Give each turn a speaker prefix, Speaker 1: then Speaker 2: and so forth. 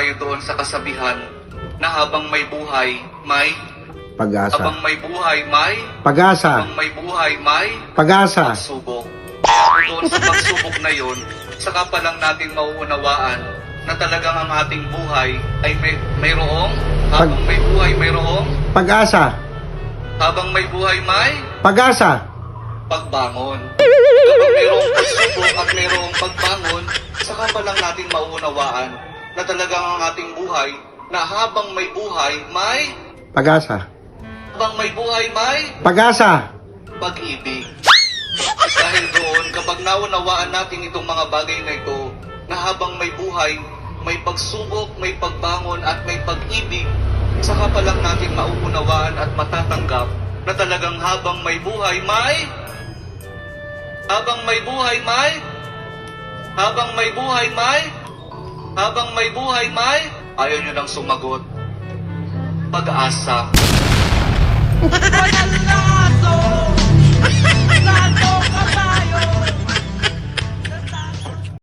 Speaker 1: tayo doon sa kasabihan na habang may buhay, may
Speaker 2: Pag-asa.
Speaker 1: habang may buhay, may
Speaker 2: Pag-asa.
Speaker 1: habang may buhay, may
Speaker 2: Pag-asa.
Speaker 1: pagsubok. Doon sa pagsubok na yon, saka pa lang natin mauunawaan na talagang ang ating buhay ay mayroong habang may buhay, mayroong
Speaker 2: Pag-asa.
Speaker 1: habang may buhay, may
Speaker 2: Pag-asa.
Speaker 1: pagbangon. Kapag mayroong pagsubok at mayroong pagbangon, saka pa lang natin mauunawaan na talagang ang ating buhay na habang may buhay, may
Speaker 2: Pag-asa.
Speaker 1: habang may buhay, may
Speaker 2: Pag-asa.
Speaker 1: pag-ibig. Dahil doon, kapag naunawaan natin itong mga bagay na ito, na habang may buhay, may pagsubok, may pagbangon at may pag-ibig, saka pa lang natin mauunawaan at matatanggap na talagang habang may buhay, may habang may buhay, may habang may buhay, may habang may buhay, may ayaw nyo nang sumagot. Pag-asa.